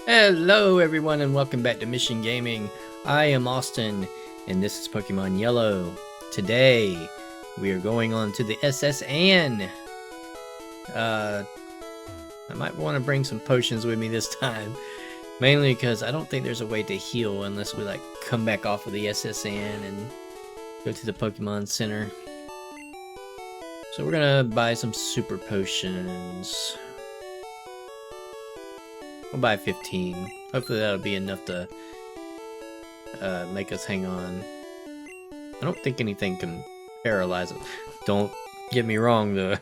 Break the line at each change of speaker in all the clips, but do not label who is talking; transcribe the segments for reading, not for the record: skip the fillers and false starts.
Hello everyone and welcome back to Mission Gaming. I am Austin and this is Pokemon Yellow. Today we are going on to the SSN. I might want to bring some potions with me this time. Mainly because I don't think there's a way to heal unless we come back off of the SSN and go to the Pokemon Center. So we're gonna buy some super potions. We'll buy 15. Hopefully that'll be enough to make us hang on. I don't think anything can paralyze us. Don't get me wrong though.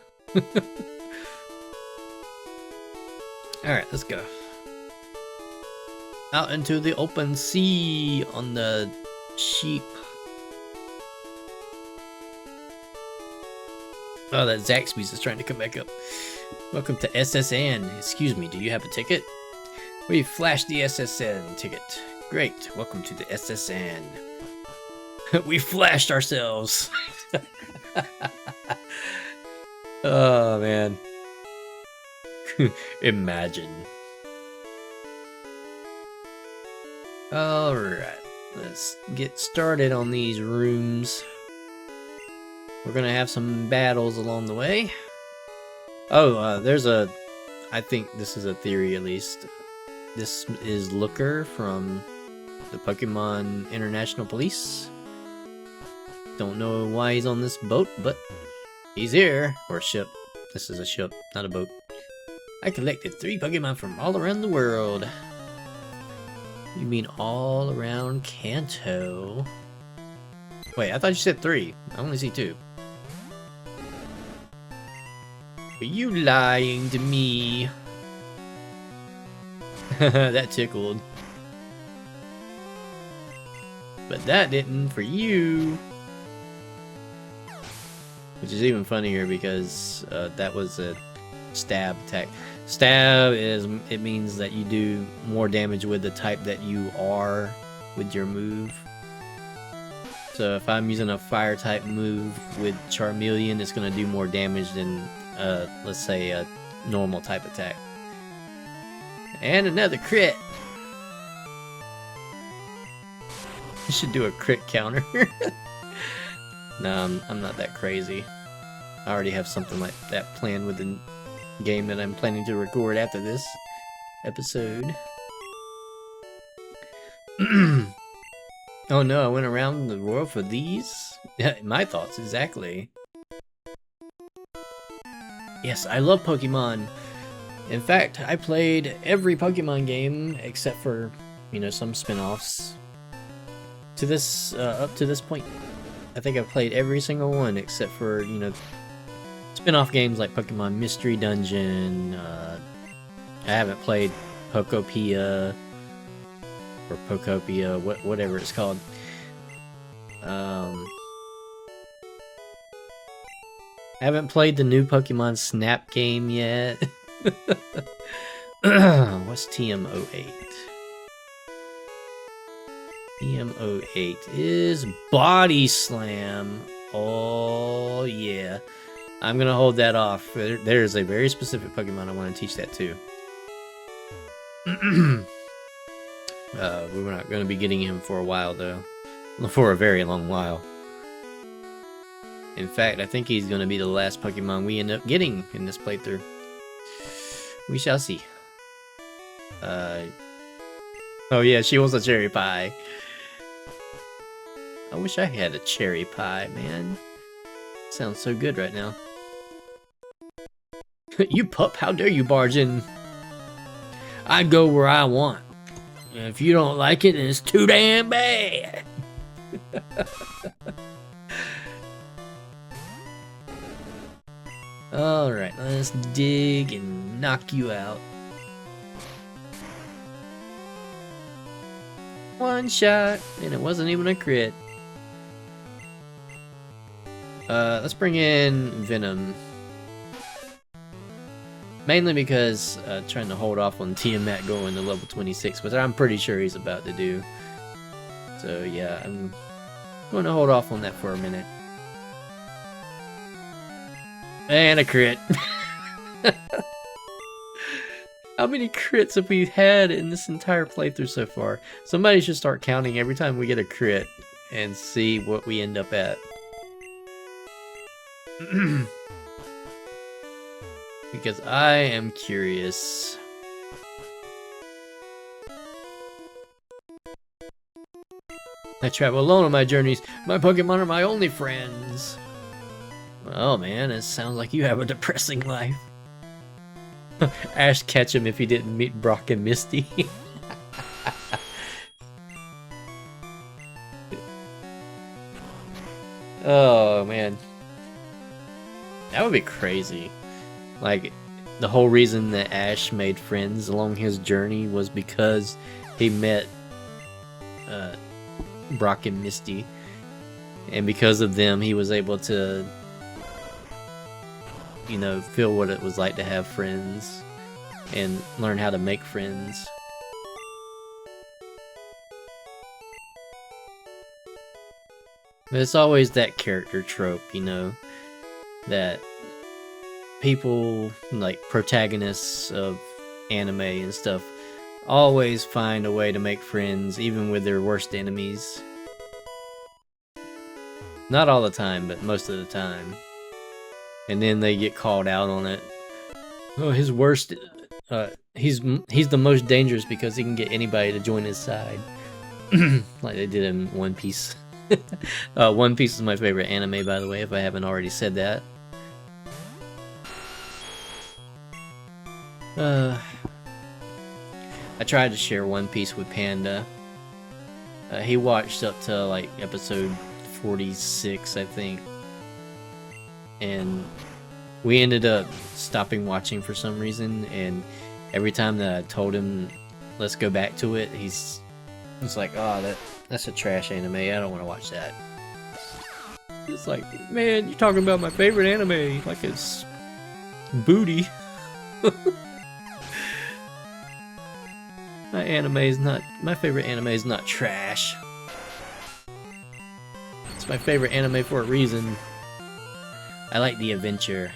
Alright, let's go. Out into the open sea on the sheep. Oh, that Zaxby's is trying to come back up. Welcome to SSN. Excuse me, do you have a ticket? We flashed the SSN ticket. Great, welcome to the SSN. We flashed ourselves. Oh man. Imagine. Alright, let's get started on these rooms. We're gonna have some battles along the way. Oh, I think this is a theory at least. This is Looker from the Pokemon International Police. Don't know why he's on this boat, but he's here. Or ship. This is a ship, not a boat. I collected 3 Pokemon from all around the world. You mean all around Kanto? Wait, I thought you said 3. I only see 2. Are you lying to me? That tickled. But that didn't for you. Which is even funnier because that was a stab attack. Stab it means that you do more damage with the type that you are with your move. So if I'm using a fire type move with Charmeleon, it's gonna do more damage than let's say a normal type attack. And another crit. You should do a crit counter. No, I'm not that crazy. I already have something like that planned with the game that I'm planning to record after this episode. Oh no, I went around the world for these? Yeah, my thoughts, exactly. Yes, I love Pokemon. In fact, I played every Pokemon game except for, some spin-offs. To this, up to this point, I think I've played every single one except for, spin-off games like Pokemon Mystery Dungeon. I haven't played Pokopia or Pokopia, whatever it's called. I haven't played the new Pokemon Snap game yet. What's TM08? TM08 is Body Slam. Oh yeah. I'm gonna hold that off. There's a very specific Pokemon I want to teach that to. We're not gonna be getting him for a while though. For a very long while. In fact, I think he's gonna be the last Pokemon we end up getting in this playthrough. We shall see. Oh yeah, she wants a cherry pie. I wish I had a cherry pie, man. Sounds so good right now. You pup, how dare you barge in? I go where I want. And if you don't like it, then it's too damn bad. Alright, let's dig and knock you out. One shot, and it wasn't even a crit. Let's bring in Venom. Mainly because trying to hold off on Tiamat going to level 26, which I'm pretty sure he's about to do. So yeah, I'm going to hold off on that for a minute. And a crit. How many crits have we had in this entire playthrough so far? Somebody should start counting every time we get a crit and see what we end up at. Because I am curious. I travel alone on my journeys. My Pokemon are my only friends. Oh man, it sounds like you have a depressing life. Ash catch him if he didn't meet Brock and Misty. Oh man. That would be crazy. Like, the whole reason that Ash made friends along his journey was because he met Brock and Misty. And because of them, he was able to, you know, feel what it was like to have friends and learn how to make friends. But it's always that character trope, you know, that people, like protagonists of anime and stuff, always find a way to make friends even with their worst enemies. Not all the time, but most of the time. And then they get called out on it. Oh, his worst... he's the most dangerous because he can get anybody to join his side. Like they did in One Piece. One Piece is my favorite anime, by the way, if I haven't already said that. I tried to share One Piece with Panda. He watched up to like episode 46, I think. And we ended up stopping watching for some reason, and every time that I told him let's go back to it, he's like, oh, that's a trash anime, I don't want to watch that. It's like, man, you're talking about my favorite anime like it's booty. My favorite anime is not trash. It's my favorite anime for a reason. I like the adventure.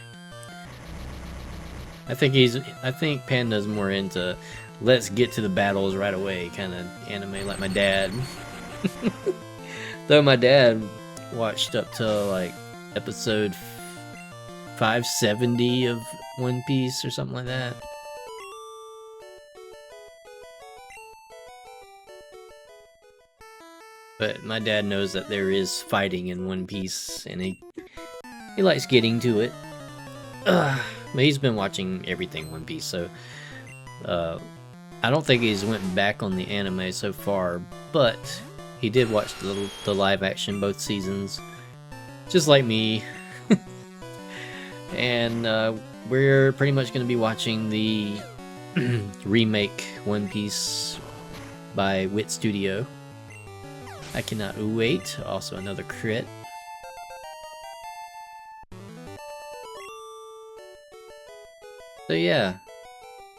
I think Panda's more into let's get to the battles right away kind of anime, like my dad. Though my dad watched up to like episode 570 of One Piece or something like that. But my dad knows that there is fighting in One Piece, and he likes getting to it. But he's been watching everything One Piece, so I don't think he's went back on the anime so far, but he did watch the live action both seasons, just like me. And we're pretty much going to be watching the remake One Piece by Wit Studio. I cannot wait. Also another crit. So yeah,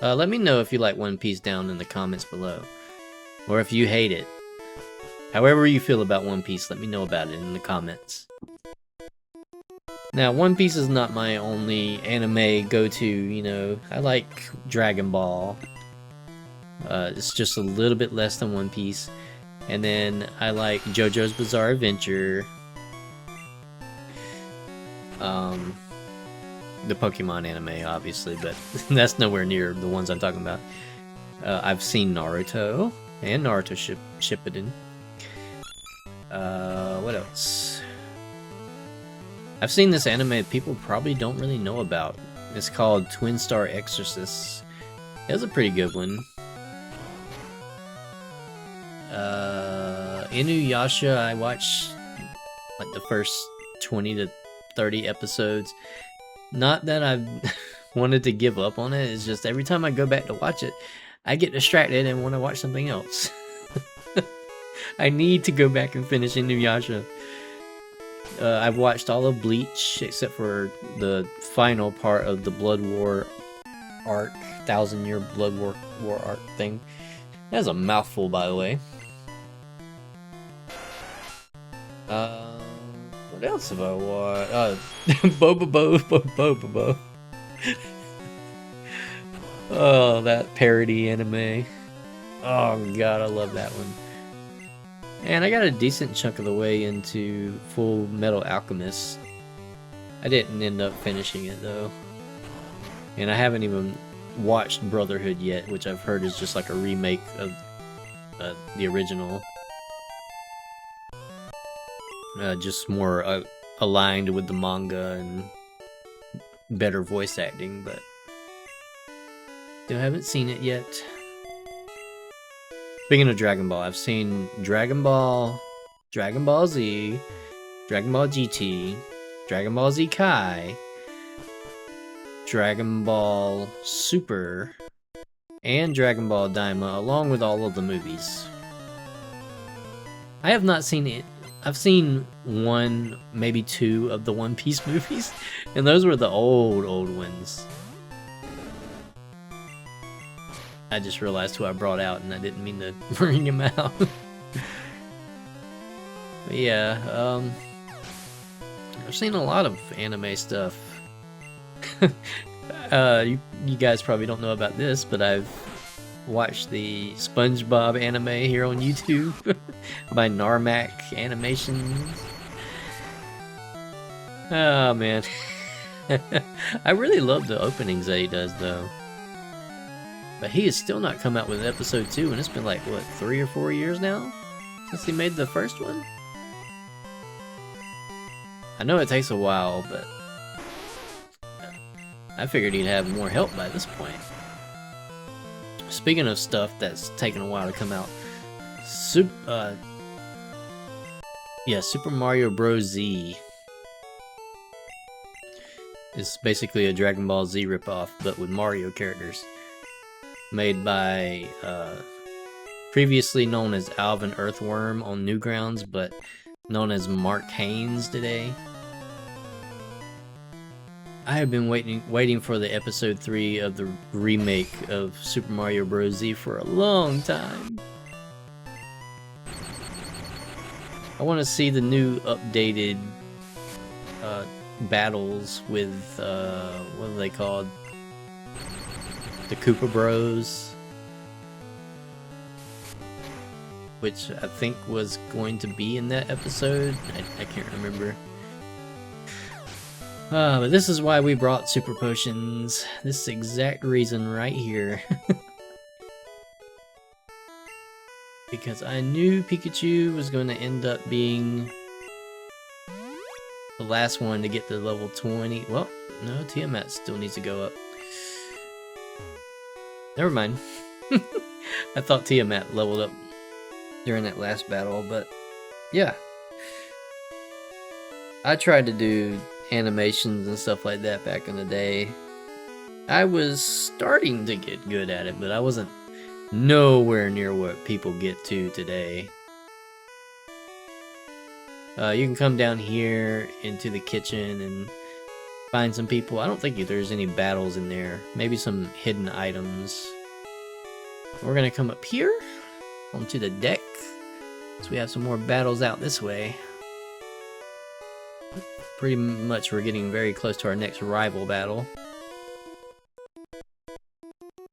let me know if you like One Piece down in the comments below, or if you hate it. However you feel about One Piece, let me know about it in the comments. Now, One Piece is not my only anime go-to, you know. I like Dragon Ball. It's just a little bit less than One Piece. And then I like JoJo's Bizarre Adventure. The Pokemon anime, obviously, but that's nowhere near the ones I'm talking about. I've seen Naruto and Naruto Shippuden. What else? I've seen this anime people probably don't really know about. It's called Twin Star Exorcists. It's a pretty good one. Inuyasha, I watched like the first 20 to 30 episodes. Not that I've wanted to give up on it, it's just every time I go back to watch it, I get distracted and want to watch something else. I need to go back and finish Inuyasha. I've watched all of Bleach, except for the final part of the Blood War arc, 1000-year Blood War arc thing. That's a mouthful, by the way. What else have I watched? Boba. Oh, that parody anime. Oh god, I love that one. And I got a decent chunk of the way into Full Metal Alchemist. I didn't end up finishing it though. And I haven't even watched Brotherhood yet, which I've heard is just like a remake of the original. Just more aligned with the manga and better voice acting, but still haven't seen it yet. Speaking of Dragon Ball, I've seen Dragon Ball, Dragon Ball Z, Dragon Ball GT, Dragon Ball Z Kai, Dragon Ball Super, and Dragon Ball Daima, along with all of the movies. I have not seen it. I've seen one, maybe two of the One Piece movies, and those were the old ones. I just realized who I brought out, and I didn't mean to bring him out. But yeah, I've seen a lot of anime stuff. You guys probably don't know about this, but I've watched the SpongeBob anime here on YouTube by Narmac Animations. Oh man. I really love the openings that he does though. But he has still not come out with episode 2, and it's been like, what, 3 or 4 years now? Since he made the first one? I know it takes a while, but I figured he'd have more help by this point. Speaking of stuff that's taken a while to come out, Super Mario Bros. Z is basically a Dragon Ball Z ripoff, but with Mario characters. Made by previously known as Alvin Earthworm on Newgrounds, but known as Mark Haynes today. I have been waiting for the episode 3 of the remake of Super Mario Bros. Z for a long time. I want to see the new updated battles with what are they called? The Koopa Bros, which I think was going to be in that episode. I can't remember. But this is why we brought Super Potions. This exact reason right here. Because I knew Pikachu was going to end up being the last one to get to level 20. Well, no, Tiamat still needs to go up. Never mind. I thought Tiamat leveled up during that last battle, but yeah. I tried to do animations and stuff like that back in the day. I was starting to get good at it, but I wasn't nowhere near what people get to today. You can come down here into the kitchen and find some people. I don't think there's any battles in there. Maybe some hidden items. We're gonna come up here onto the deck, so we have some more battles out this way. Pretty much we're getting very close to our next rival battle.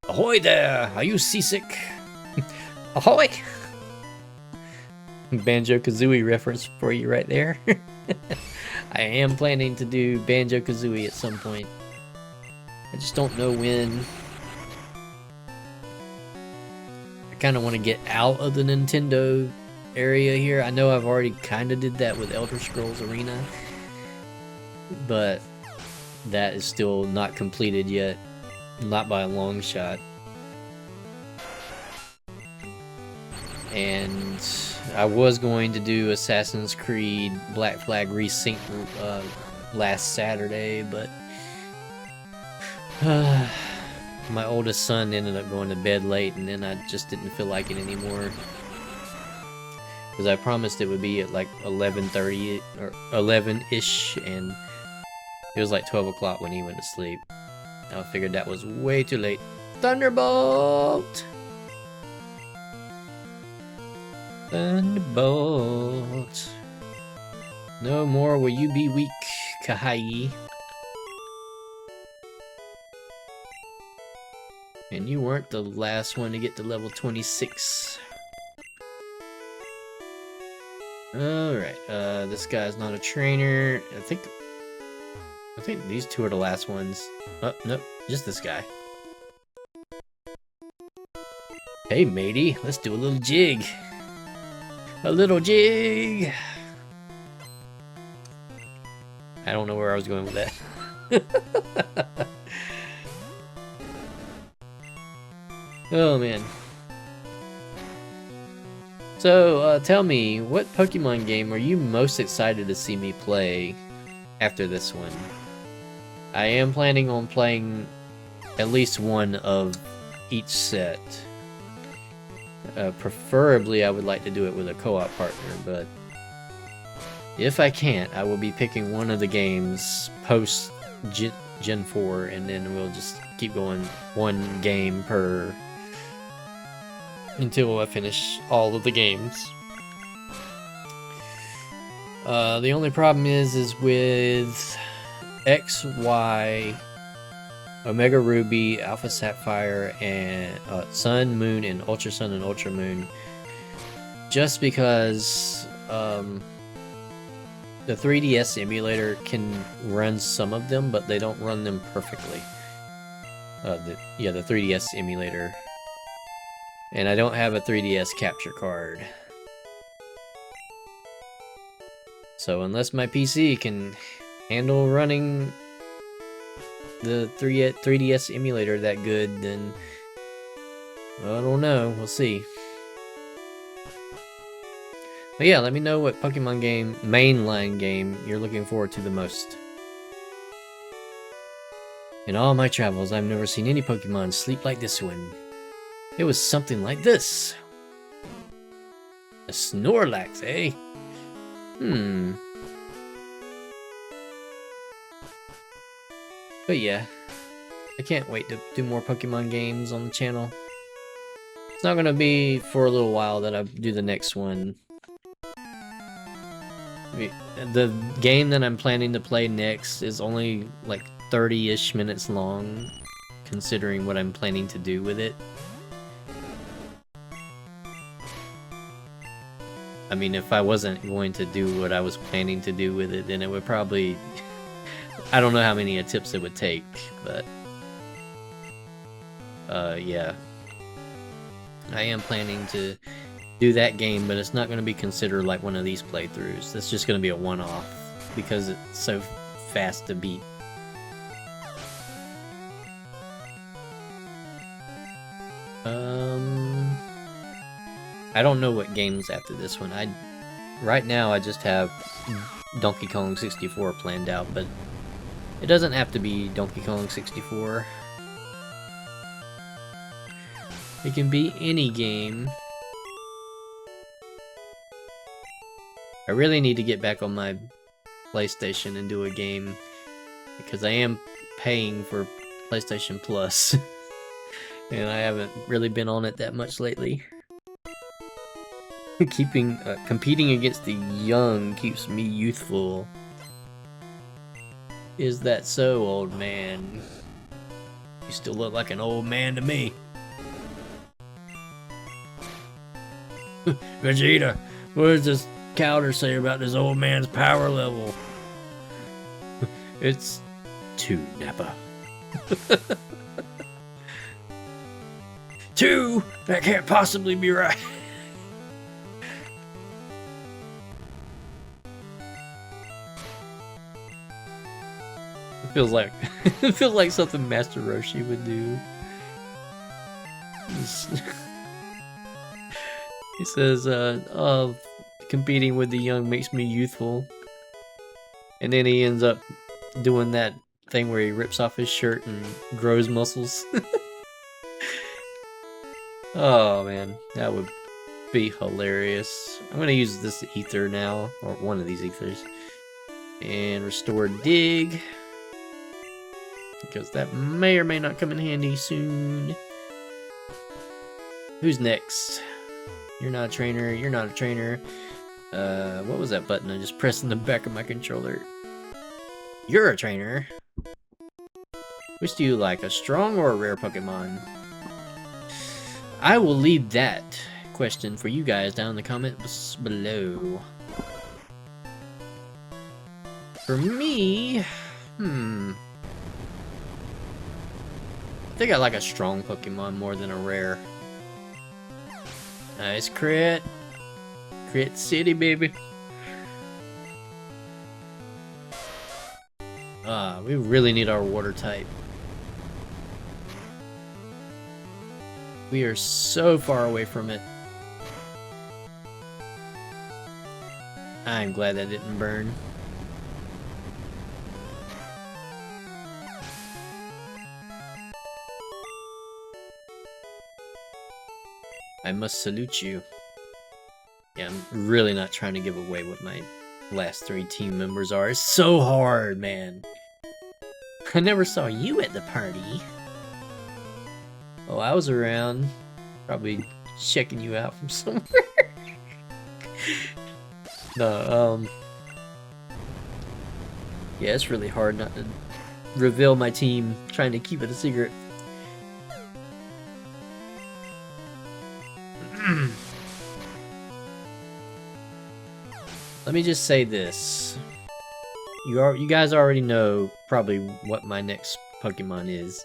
Ahoy there! Are you seasick? Ahoy! Banjo-Kazooie reference for you right there. I am planning to do Banjo-Kazooie at some point. I just don't know when. I kind of want to get out of the Nintendo area here. I know I've already kind of did that with Elder Scrolls Arena, but that is still not completed yet. Not by a long shot. And I was going to do Assassin's Creed Black Flag Resync last Saturday, but my oldest son ended up going to bed late, and then I just didn't feel like it anymore. Because I promised it would be at like 11:30 or 11-ish, and it was like 12 o'clock when he went to sleep. I figured that was way too late. Thunderbolt! Thunderbolt. No more will you be weak, Kahai. And you weren't the last one to get to level 26. Alright, this guy's not a trainer. I think these two are the last ones. Oh, nope, just this guy. Hey matey, let's do a little jig. A little jig! I don't know where I was going with that. Oh man. So, tell me, what Pokemon game are you most excited to see me play after this one? I am planning on playing at least one of each set. Preferably, I would like to do it with a co-op partner, but if I can't, I will be picking one of the games post Gen 4, and then we'll just keep going one game per until I finish all of the games. The only problem is with X, Y, Omega Ruby, Alpha Sapphire, and Sun, Moon, and Ultra Sun and Ultra Moon. Just because the 3DS emulator can run some of them, but they don't run them perfectly. The 3DS emulator. And I don't have a 3DS capture card. So unless my PC can handle running the 3DS emulator that good, then I don't know. We'll see. But yeah, let me know what Pokemon game, mainline game, you're looking forward to the most. In all my travels, I've never seen any Pokemon sleep like this one. It was something like this. A Snorlax, eh? But yeah, I can't wait to do more Pokemon games on the channel. It's not gonna be for a little while that I do the next one. The game that I'm planning to play next is only like 30-ish minutes long, considering what I'm planning to do with it. I mean, if I wasn't going to do what I was planning to do with it, then it would probably... I don't know how many attempts it would take, but... yeah. I am planning to do that game, but it's not going to be considered like one of these playthroughs. That's just going to be a one-off, because it's so fast to beat. I don't know what games after this one. Right now I just have Donkey Kong 64 planned out, but it doesn't have to be Donkey Kong 64. It can be any game. I really need to get back on my PlayStation and do a game, because I am paying for PlayStation Plus. And I haven't really been on it that much lately. Competing against the young keeps me youthful. Is that so, old man? You still look like an old man to me. Vegeta, what does this counter say about this old man's power level? It's 2, Nappa. 2? That can't possibly be right. It feels like something Master Roshi would do. He says, oh, competing with the young makes me youthful. And then he ends up doing that thing where he rips off his shirt and grows muscles. Oh man, that would be hilarious. I'm gonna use this ether now, or one of these ethers. And restore dig, because that may or may not come in handy soon. Who's next? You're not a trainer, you're not a trainer. What was that button I just pressed in the back of my controller? You're a trainer. Which do you like, a strong or a rare Pokemon? I will leave that question for you guys down in the comments below. For me, I think I like a strong Pokemon more than a rare. Nice crit. Crit City, baby. We really need our water type. We are so far away from it. I'm glad that didn't burn. I must salute you. Yeah, I'm really not trying to give away what my last 3 team members are. It's so hard, man. I never saw you at the party. Oh, I was around. Probably checking you out from somewhere. No, yeah, it's really hard not to reveal my team, trying to keep it a secret. Let me just say this. You guys already know probably what my next Pokemon is.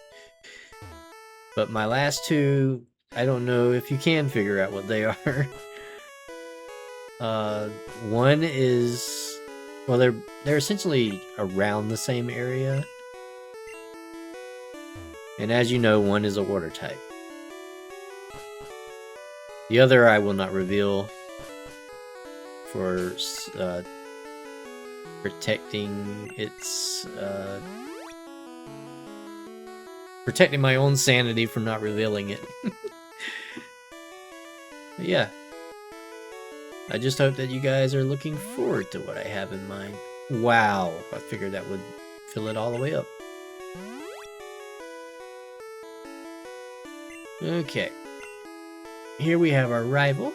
But my last 2, I don't know if you can figure out what they are. One is, well, they're essentially around the same area. And as you know, one is a water type. The other I will not reveal for protecting its protecting my own sanity from not revealing it. But yeah, I just hope that you guys are looking forward to what I have in mind. Wow, I figured that would fill it all the way up. Okay, here we have our rival.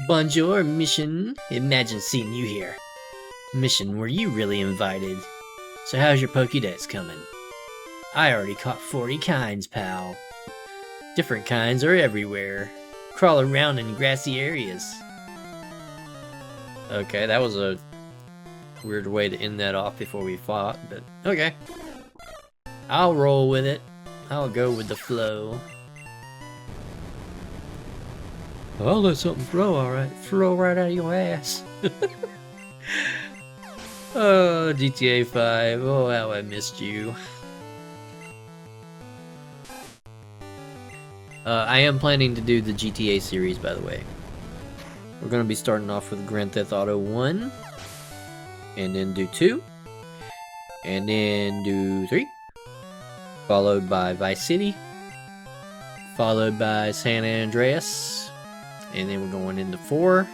Bonjour, mission. Imagine seeing you here. Mission, were you really invited? So how's your Pokédex coming? I already caught 40 kinds, pal. Different kinds are everywhere. Crawl around in grassy areas. Okay, that was a weird way to end that off before we fought, but okay. I'll roll with it. I'll go with the flow. I'll let something flow, alright. Flow right out of your ass. Oh, GTA 5. Oh, how I missed you. I am planning to do the GTA series, by the way. We're going to be starting off with Grand Theft Auto 1. And then do 2. And then do 3. Followed by Vice City. Followed by San Andreas. And then we're going into 4.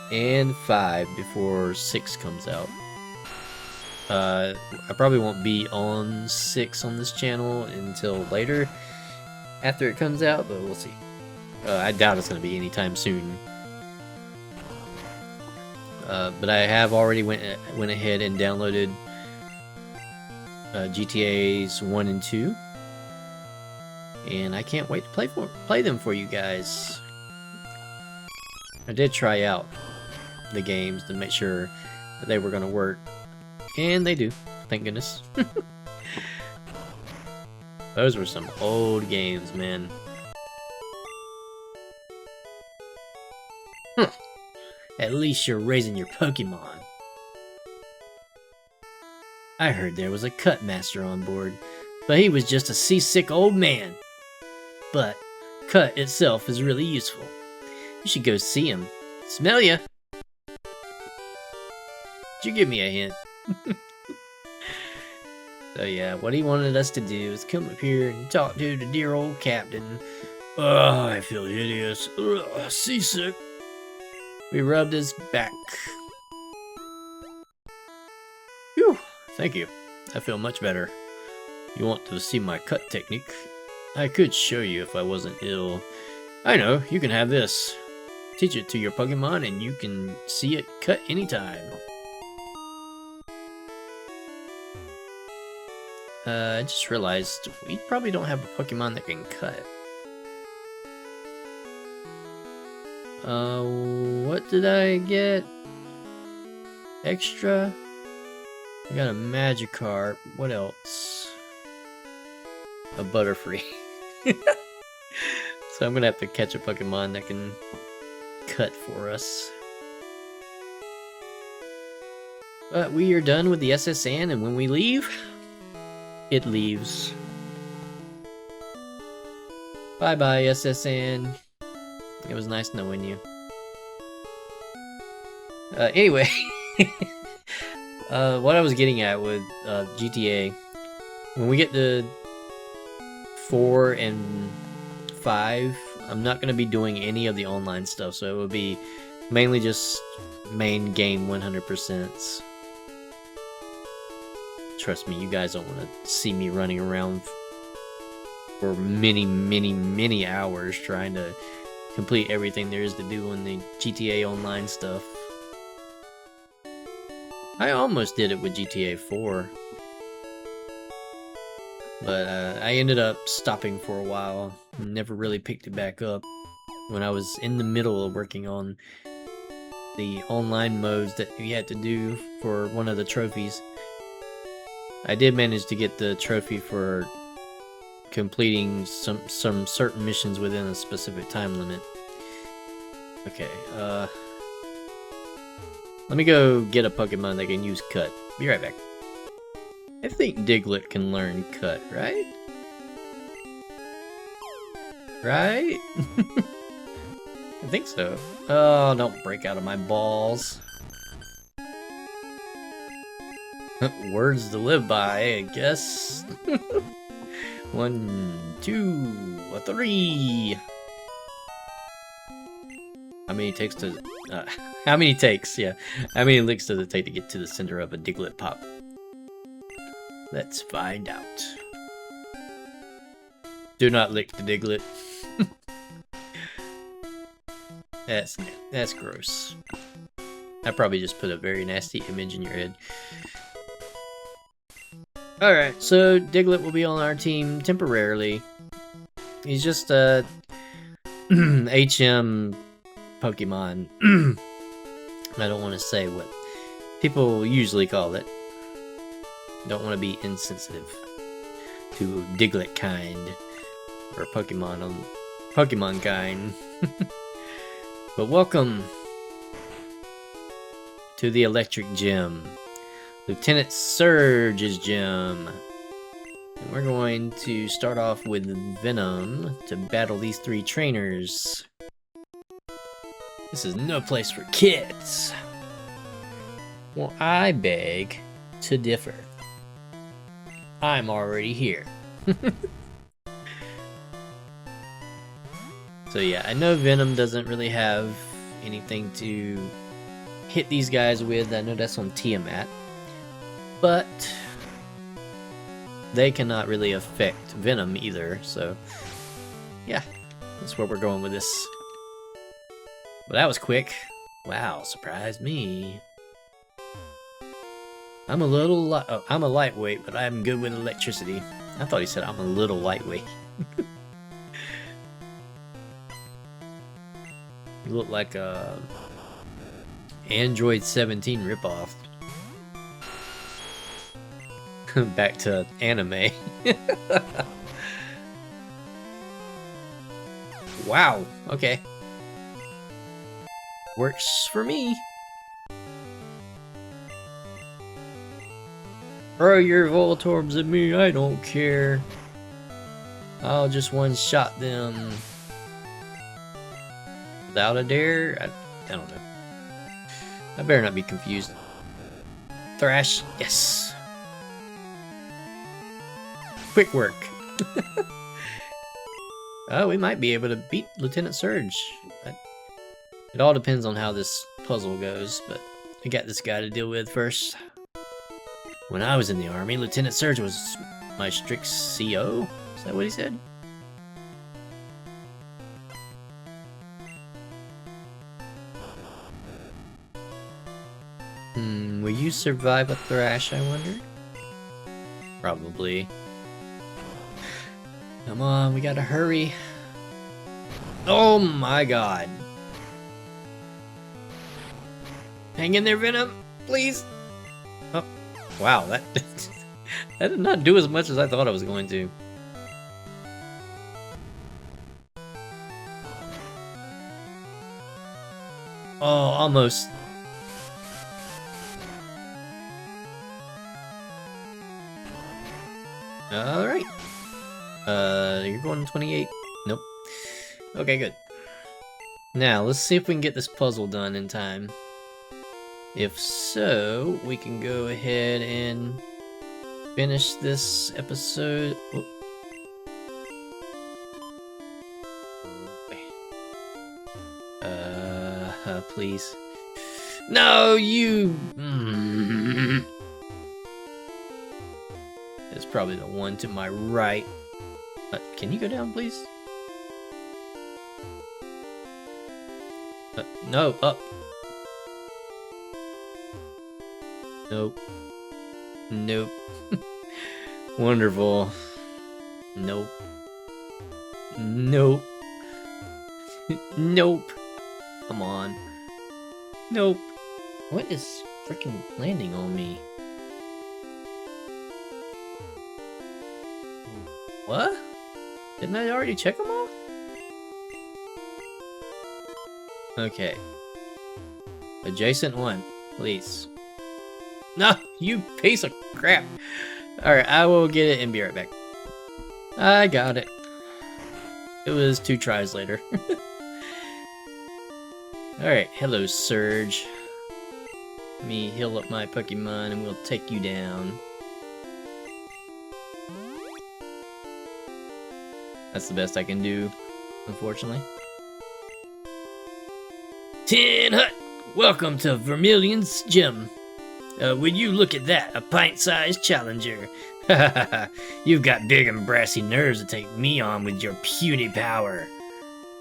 And 5 before 6 comes out. I probably won't be on 6 on this channel until later after it comes out, but we'll see. I doubt it's going to be anytime soon. But I have already went ahead and downloaded GTA's 1 and 2. And I can't wait to play them for you guys. I did try out the games to make sure that they were going to work. And they do, thank goodness. Those were some old games, man. Huh. At least you're raising your Pokemon. I heard there was a cut master on board, but he was just a seasick old man. But cut itself is really useful. You should go see him. Smell ya! Did you give me a hint? So yeah, what he wanted us to do is come up here and talk to the dear old captain. Oh, I feel hideous. Ugh, seasick. We rubbed his back. Phew, thank you. I feel much better. You want to see my cut technique? I could show you if I wasn't ill. I know, you can have this. Teach it to your Pokemon and you can see it cut anytime. I just realized we probably don't have a Pokemon that can cut. What did I get? Extra? I got a Magikarp. What else? A Butterfree. So I'm gonna have to catch a Pokemon that can cut for us. But we are done with the SSN, and when we leave, it leaves. Bye-bye, SSN. It was nice knowing you. Anyway, what I was getting at with GTA, when we get to 4 and 5, I'm not going to be doing any of the online stuff, so it will be mainly just main game 100%. Trust me, you guys don't want to see me running around for many hours trying to complete everything there is to do on the GTA Online stuff. I almost did it with GTA 4. But I ended up stopping for a while. Never really picked it back up. When I was in the middle of working on the online modes that you had to do for one of the trophies. I did manage to get the trophy for completing some certain missions within a specific time limit. Okay, let me go get a Pokemon that can use Cut. Be right back. I think Diglett can learn Cut, right? Right? I think so. Oh, don't break out of my balls. Words to live by, I guess. 1, 2, 3. How many takes to? How many takes? Yeah. How many licks does it take to get to the center of a Diglett pop? Let's find out. Do not lick the Diglett. That's gross. I probably just put a very nasty image in your head. Alright, so Diglett will be on our team temporarily. He's just a HM Pokemon. I don't want to say what people usually call it. Don't want to be insensitive to Diglett kind or Pokemon kind. But welcome to the Electric Gym, Lieutenant Surge's gym. And we're going to start off with Venom to battle these 3 trainers. This is no place for kids. Well, I beg to differ. I'm already here. So yeah, I know Venom doesn't really have anything to hit these guys with. I know that's on Tiamat. But they cannot really affect Venom either, so yeah, that's where we're going with this. But that was quick. Wow, surprised me. I'm a lightweight, but I'm good with electricity. I thought he said I'm a little lightweight. You look like a Android 17 ripoff. Back to anime. Wow, okay. Works for me. Throw your Voltorbs at me, I don't care. I'll just one-shot them. Without a dare? I don't know. I better not be confused. Thrash, yes. Quick work. Oh, we might be able to beat Lieutenant Surge. It all depends on how this puzzle goes, but I got this guy to deal with first. When I was in the army, Lieutenant Surge was my strict CO? Is that what he said? Will you survive a Thrash, I wonder? Probably. Come on, we gotta hurry. Oh my god. Hang in there, Venom, please. Oh, wow, that that did not do as much as I thought I was going to. Oh, almost. Alright. You're going 28? Nope. Okay, good. Now, let's see if we can get this puzzle done in time. If so, we can go ahead and finish this episode. Oh. Please. No, you... It's probably the one to my right. Can you go down, please? No, up. Nope. Nope. Wonderful. Nope. Nope. Nope. Come on. Nope. What is freaking landing on me? What? Didn't I already check them all? Okay. Adjacent one, please. No, you piece of crap. Alright, I will get it and be right back. I got it. It was 2 tries later. Alright, hello Surge. Let me heal up my Pokemon and we'll take you down. That's the best I can do, unfortunately. Tin Hut! Welcome to Vermillion's Gym. Would you look at that, a pint-sized challenger. You've got big and brassy nerves to take me on with your puny power.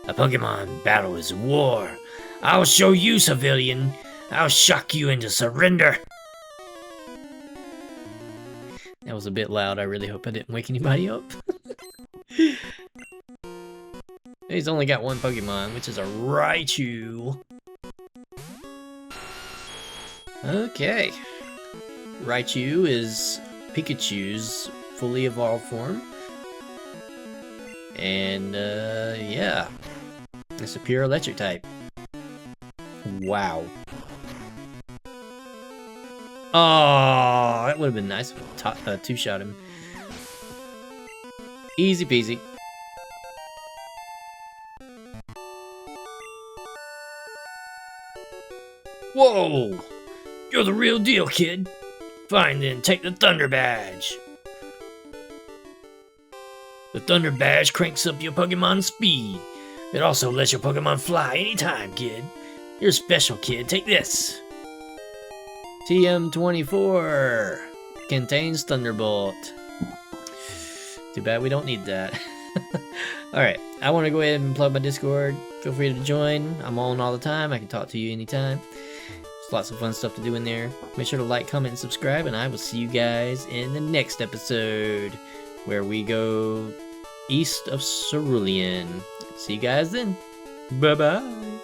A Pokemon battle is war. I'll show you, civilian. I'll shock you into surrender. That was a bit loud. I really hope I didn't wake anybody up. He's only got one Pokemon, which is a Raichu. Okay. Raichu is Pikachu's fully evolved form. And, yeah. It's a pure electric type. Wow. Oh, that would have been nice if I two-shot him. Easy peasy. Whoa! You're the real deal, kid. Fine then, take the Thunder Badge. The Thunder Badge cranks up your Pokemon's speed. It also lets your Pokemon fly anytime, kid. You're special, kid. Take this. TM24 contains Thunderbolt. Too bad we don't need that. Alright, I want to go ahead and plug my Discord. Feel free to join. I'm on all the time. I can talk to you anytime. There's lots of fun stuff to do in there. Make sure to like, comment, and subscribe, and I will see you guys in the next episode, where we go east of Cerulean. See you guys then. Bye-bye.